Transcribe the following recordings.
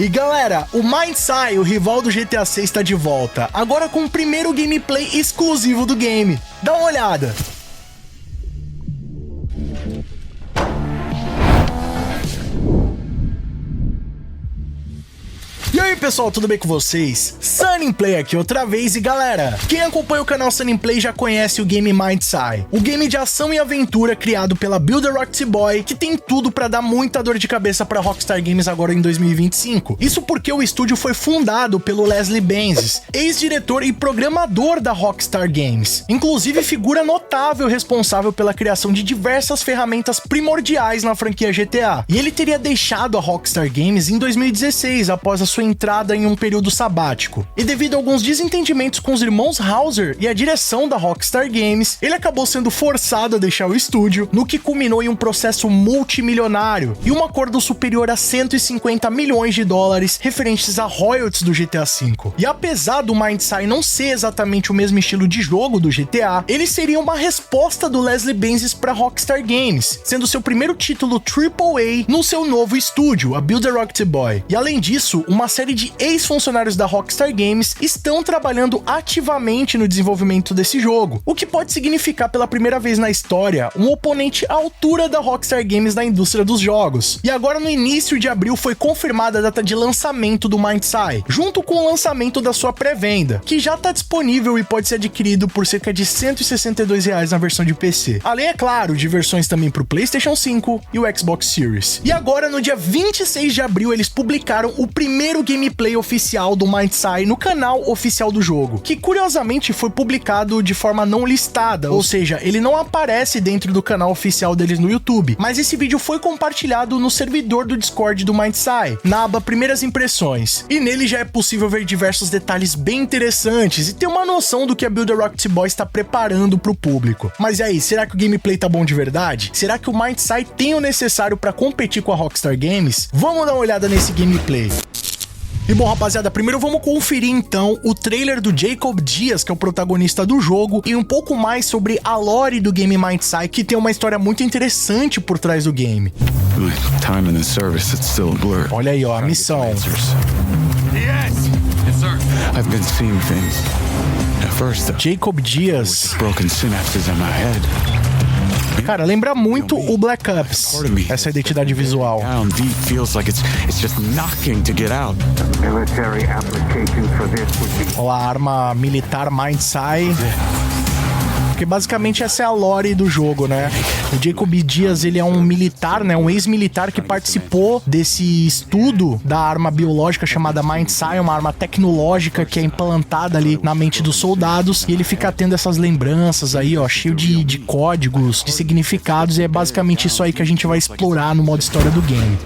E galera, o Mindsai, o rival do GTA 6, está de volta, agora com o primeiro gameplay exclusivo do game. Dá uma olhada. E aí pessoal, tudo bem com vocês? Sunnyplay aqui outra vez e galera, quem acompanha o canal Sunnyplay já conhece o game Mindsai, o game de ação e aventura criado pela Builder Rocket Boy, que tem tudo pra dar muita dor de cabeça pra Rockstar Games agora em 2025. Isso porque o estúdio foi fundado pelo Leslie Benzies, ex-diretor e programador da Rockstar Games, inclusive figura notável responsável pela criação de diversas ferramentas primordiais na franquia GTA. E ele teria deixado a Rockstar Games em 2016 após a sua entrada em um período sabático. E devido a alguns desentendimentos com os irmãos Hauser e a direção da Rockstar Games, ele acabou sendo forçado a deixar o estúdio, no que culminou em um processo multimilionário e um acordo superior a 150 milhões de dólares referentes a royalties do GTA V. E apesar do Mindsai não ser exatamente o mesmo estilo de jogo do GTA, ele seria uma resposta do Leslie Benzies para Rockstar Games, sendo seu primeiro título AAA no seu novo estúdio, a Builder Rocket Boy. E além disso, uma série de ex-funcionários da Rockstar Games estão trabalhando ativamente no desenvolvimento desse jogo, o que pode significar pela primeira vez na história um oponente à altura da Rockstar Games na indústria dos jogos. E agora no início de abril foi confirmada a data de lançamento do Mindsai, junto com o lançamento da sua pré-venda, que já está disponível e pode ser adquirido por cerca de R$162 na versão de PC. Além, é claro, de versões também para o PlayStation 5 e o Xbox Series. E agora no dia 26 de abril eles publicaram o primeiro gameplay oficial do Mindsai no canal oficial do jogo, que curiosamente foi publicado de forma não listada, ou seja, ele não aparece dentro do canal oficial deles no YouTube, mas esse vídeo foi compartilhado no servidor do Discord do Mindsai, na aba Primeiras Impressões, e nele já é possível ver diversos detalhes bem interessantes e ter uma noção do que a Builder Rocket Boy está preparando para o público. Mas e aí, será que o gameplay tá bom de verdade? Será que o Mindsai tem o necessário para competir com a Rockstar Games? Vamos dar uma olhada nesse gameplay. E bom, rapaziada, primeiro vamos conferir então o trailer do Jacob Diaz, que é o protagonista do jogo, e um pouco mais sobre a lore do game Mindsai, que tem uma história muito interessante por trás do game. Olha aí, ó, a missão. Jacob Diaz. Cara, lembra muito o Black Ops, essa identidade visual. Olha lá, a arma militar Mindsai. Porque basicamente essa é a lore do jogo, né? O Jacob Diaz, ele é um militar, né? Um ex-militar que participou desse estudo da arma biológica chamada Mindsai, uma arma tecnológica que é implantada ali na mente dos soldados, e ele fica tendo essas lembranças aí, ó, cheio de códigos, de significados, e é basicamente isso aí que a gente vai explorar no modo história do game.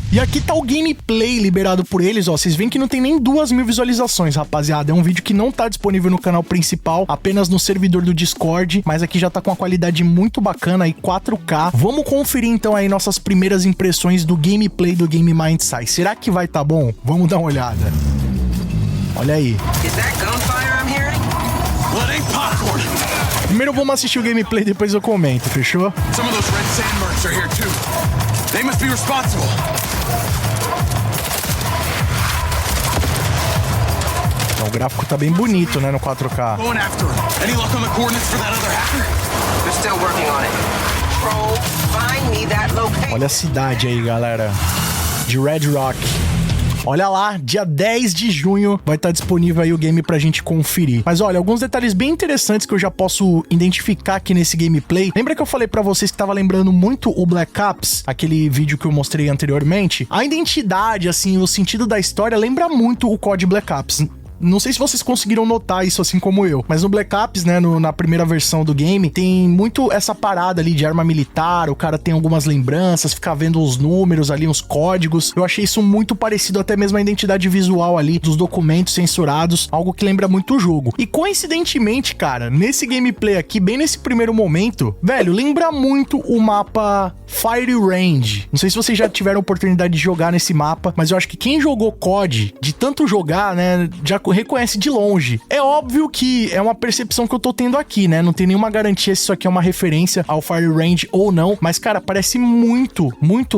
E aqui tá o gameplay liberado por eles, ó, vocês veem que não tem nem 2.000 visualizações, rapaziada, é um vídeo que não tá disponível no canal principal, apenas no servidor do Discord, mas aqui já tá com uma qualidade muito bacana aí, 4K. Vamos conferir então aí nossas primeiras impressões do gameplay do game Mindsai. Será que vai tá bom? Vamos dar uma olhada. Olha aí. Primeiro vamos assistir o gameplay, depois eu comento, fechou? O gráfico tá bem bonito, né, no 4K. Olha a cidade aí, galera, de Red Rock. Olha lá, dia 10 de junho vai estar disponível aí o game pra gente conferir. Mas olha, alguns detalhes bem interessantes que eu já posso identificar aqui nesse gameplay. Lembra que eu falei pra vocês que tava lembrando muito o Black Ops, aquele vídeo que eu mostrei anteriormente? A identidade, assim, o sentido da história lembra muito o COD Black Ops. Não sei se vocês conseguiram notar isso assim como eu, mas no Black Ops, né, na primeira versão do game, tem muito essa parada ali de arma militar, o cara tem algumas lembranças, fica vendo os números ali, os códigos. Eu achei isso muito parecido até mesmo à identidade visual ali dos documentos censurados, algo que lembra muito o jogo. E coincidentemente, cara, nesse gameplay aqui, bem nesse primeiro momento, velho, lembra muito o mapa Fire Range. Não sei se vocês já tiveram oportunidade de jogar nesse mapa, mas eu acho que quem jogou COD, de tanto jogar, né, já reconhece de longe. É óbvio que é uma percepção que eu tô tendo aqui, né? Não tem nenhuma garantia se isso aqui é uma referência ao Fire Range ou não, mas, cara, parece muito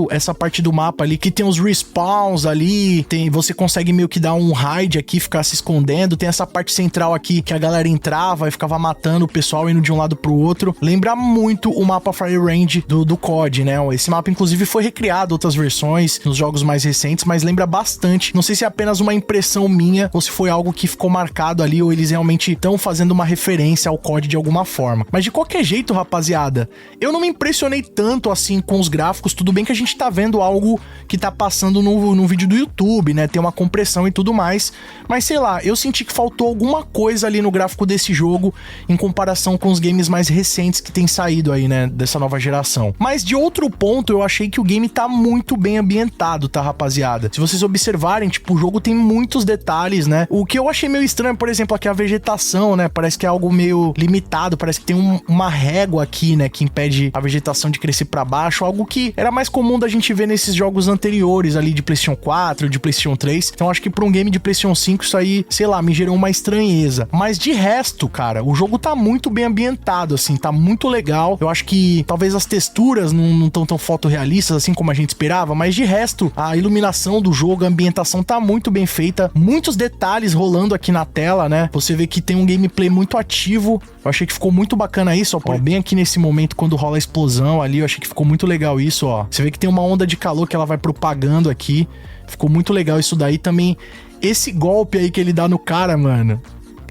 essa parte do mapa ali, que tem os respawns ali, você consegue meio que dar um hide aqui, ficar se escondendo, tem essa parte central aqui que a galera entrava e ficava matando o pessoal indo de um lado pro outro. Lembra muito o mapa Fire Range do COD, né? Esse mapa, inclusive, foi recriado outras versões nos jogos mais recentes, mas lembra bastante. Não sei se é apenas uma impressão minha ou se foi algo que ficou marcado ali ou eles realmente estão fazendo uma referência ao COD de alguma forma. Mas de qualquer jeito, rapaziada, eu não me impressionei tanto assim com os gráficos. Tudo bem que a gente tá vendo algo que tá passando no vídeo do YouTube, né? Tem uma compressão e tudo mais, mas sei lá, eu senti que faltou alguma coisa ali no gráfico desse jogo em comparação com os games mais recentes que tem saído aí, né? Dessa nova geração. Mas de outro ponto, eu achei que o game tá muito bem ambientado, tá, rapaziada? Se vocês observarem, tipo, o jogo tem muitos detalhes, né? O que eu achei meio estranho, por exemplo, aqui a vegetação, né? Parece que é algo meio limitado, parece que tem uma régua aqui, né? Que impede a vegetação de crescer pra baixo, algo que era mais comum da gente ver nesses jogos anteriores ali de PlayStation 4, de PlayStation 3. Então acho que pra um game de PlayStation 5 isso aí, sei lá, me gerou uma estranheza. Mas de resto, cara, o jogo tá muito bem ambientado, assim, tá muito legal. Eu acho que talvez as texturas não estão tão fotorrealistas assim como a gente esperava, mas de resto, a iluminação do jogo, a ambientação tá muito bem feita, muitos detalhes rolando aqui na tela, né? Você vê que tem um gameplay muito ativo. Eu achei que ficou muito bacana isso, ó, bem aqui nesse momento quando rola a explosão ali, eu achei que ficou muito legal isso, ó. Você vê que tem uma onda de calor que ela vai propagando aqui. Ficou muito legal isso daí também. Esse golpe aí que ele dá no cara, mano,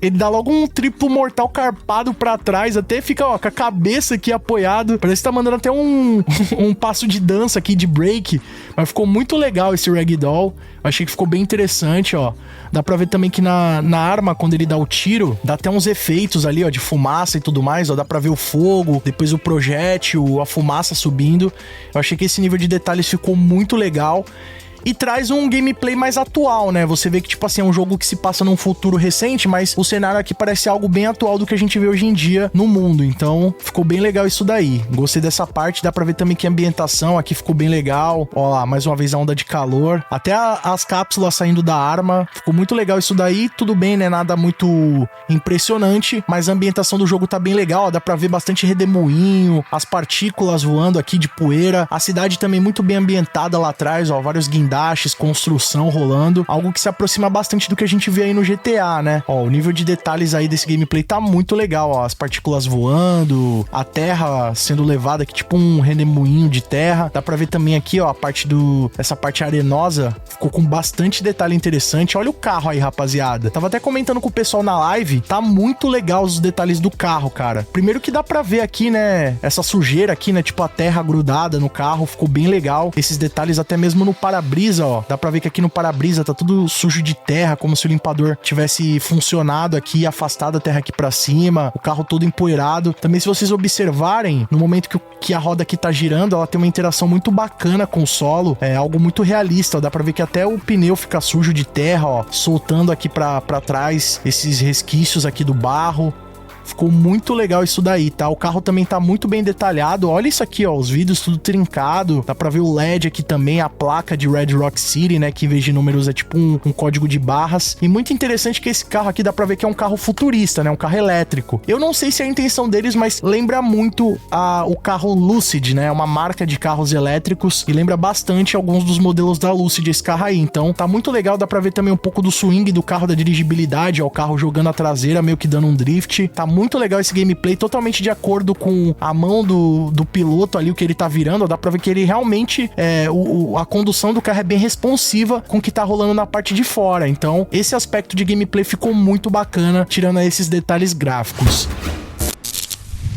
ele dá logo um triplo mortal carpado pra trás, até fica, ó, com a cabeça aqui apoiado. Parece que tá mandando até um passo de dança aqui, de break. Mas ficou muito legal esse Ragdoll. Achei que ficou bem interessante, ó. Dá pra ver também que na arma, quando ele dá o tiro, dá até uns efeitos ali, ó, de fumaça e tudo mais, ó. Dá pra ver o fogo, depois o projétil, a fumaça subindo. Eu achei que esse nível de detalhes ficou muito legal. E traz um gameplay mais atual, né? Você vê que, tipo assim, é um jogo que se passa num futuro recente, mas o cenário aqui parece algo bem atual do que a gente vê hoje em dia no mundo. Então, ficou bem legal isso daí. Gostei dessa parte. Dá pra ver também que a ambientação aqui ficou bem legal. Ó lá, mais uma vez a onda de calor. Até as cápsulas saindo da arma. Ficou muito legal isso daí. Tudo bem, né? Nada muito impressionante, mas a ambientação do jogo tá bem legal. Ó, dá pra ver bastante redemoinho, as partículas voando aqui de poeira. A cidade também muito bem ambientada lá atrás, ó. Vários guindastes, construção rolando, algo que se aproxima bastante do que a gente vê aí no GTA, né? Ó, o nível de detalhes aí desse gameplay tá muito legal, ó, as partículas voando, a terra sendo levada aqui, tipo um redemoinho de terra. Dá pra ver também aqui, ó, a parte essa parte arenosa ficou com bastante detalhe interessante. Olha o carro aí, rapaziada. Tava até comentando com o pessoal na live, tá muito legal os detalhes do carro, cara. Primeiro que dá pra ver aqui, né, essa sujeira aqui, né, tipo a terra grudada no carro, ficou bem legal. Esses detalhes até mesmo no para-brisa, ó, dá pra ver que aqui no para-brisa tá tudo sujo de terra, como se o limpador tivesse funcionado aqui, afastado a terra aqui pra cima, o carro todo empoeirado. Também, se vocês observarem, no momento que a roda aqui tá girando, ela tem uma interação muito bacana com o solo, é algo muito realista, ó, dá pra ver que até o pneu fica sujo de terra, ó, soltando aqui pra trás esses resquícios aqui do barro. Ficou muito legal isso daí, tá? O carro também tá muito bem detalhado. Olha isso aqui, ó, os vidros tudo trincado. Dá pra ver o LED aqui também, a placa de Red Rock City, né? Que em vez de números é tipo um código de barras. E muito interessante que esse carro aqui dá pra ver que é um carro futurista, né? Um carro elétrico. Eu não sei se é a intenção deles, mas lembra muito o carro Lucid, né? Uma marca de carros elétricos e lembra bastante alguns dos modelos da Lucid, esse carro aí. Então, tá muito legal. Dá pra ver também um pouco do swing do carro, da dirigibilidade, ó, o carro jogando a traseira, meio que dando um drift. Tá muito legal esse gameplay, totalmente de acordo com a mão do piloto ali, o que ele tá virando. Dá pra ver que ele realmente, a condução do carro é bem responsiva com o que tá rolando na parte de fora. Então, esse aspecto de gameplay ficou muito bacana, tirando esses detalhes gráficos.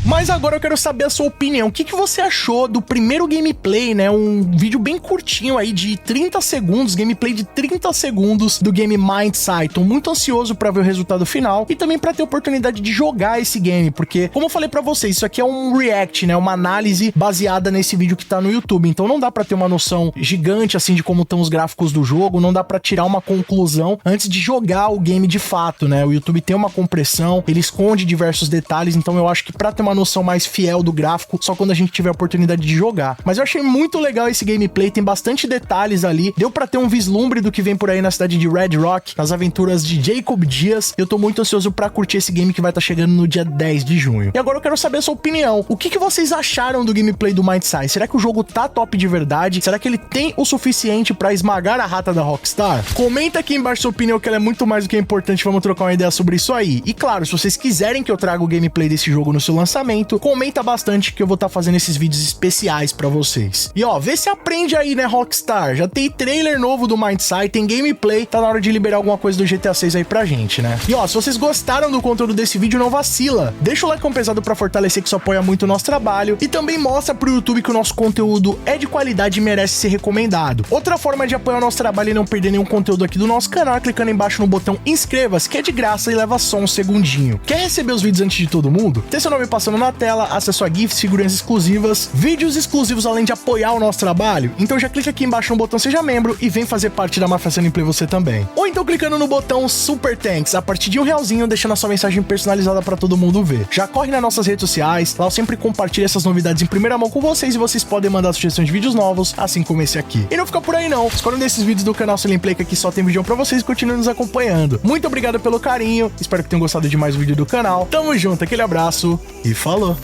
Mas agora eu quero saber a sua opinião. O que você achou do primeiro gameplay, né? Um vídeo bem curtinho aí de 30 segundos, gameplay de 30 segundos do game Mindside. Tô muito ansioso pra ver o resultado final e também pra ter a oportunidade de jogar esse game, porque, como eu falei pra vocês, isso aqui é um react, né? Uma análise baseada nesse vídeo que tá no YouTube. Então não dá pra ter uma noção gigante, assim, de como estão os gráficos do jogo, não dá pra tirar uma conclusão antes de jogar o game de fato, né? O YouTube tem uma compressão, ele esconde diversos detalhes, então eu acho que pra ter uma uma noção mais fiel do gráfico só quando a gente tiver a oportunidade de jogar. Mas eu achei muito legal esse gameplay, tem bastante detalhes ali, deu pra ter um vislumbre do que vem por aí na cidade de Red Rock, nas aventuras de Jacob Diaz. Eu tô muito ansioso pra curtir esse game que vai estar chegando no dia 10 de junho. E agora eu quero saber a sua opinião. O que vocês acharam do gameplay do Mindside? Será que o jogo tá top de verdade? Será que ele tem o suficiente pra esmagar a rata da Rockstar? Comenta aqui embaixo sua opinião, que ela é muito mais do que importante. Vamos trocar uma ideia sobre isso aí. E claro, se vocês quiserem que eu traga o gameplay desse jogo no seu lançamento, comenta bastante que eu vou estar fazendo esses vídeos especiais pra vocês. E ó, vê se aprende aí, né, Rockstar? Já tem trailer novo do Mindside, tem gameplay, tá na hora de liberar alguma coisa do GTA 6 aí pra gente, né? E ó, se vocês gostaram do conteúdo desse vídeo, não vacila. Deixa o like pesado pra fortalecer, que isso apoia muito o nosso trabalho, e também mostra pro YouTube que o nosso conteúdo é de qualidade e merece ser recomendado. Outra forma de apoiar o nosso trabalho e não perder nenhum conteúdo aqui do nosso canal é clicando embaixo no botão inscreva-se, que é de graça e leva só um segundinho. Quer receber os vídeos antes de todo mundo? Ter seu nome passando na tela, acesso a GIFs, figurinhas exclusivas, vídeos exclusivos, além de apoiar o nosso trabalho? Então já clica aqui embaixo no botão seja membro e vem fazer parte da Máfia Sunny Play você também. Ou então clicando no botão Super Thanks, a partir de R$1, deixando a sua mensagem personalizada pra todo mundo ver. Já corre nas nossas redes sociais, lá eu sempre compartilho essas novidades em primeira mão com vocês, e vocês podem mandar sugestões de vídeos novos, assim como esse aqui. E não fica por aí não, escolhe um desses vídeos do canal Sunny Play, que aqui só tem vídeo pra vocês, e continue nos acompanhando. Muito obrigado pelo carinho, espero que tenham gostado de mais um vídeo do canal. Tamo junto, aquele abraço e falou!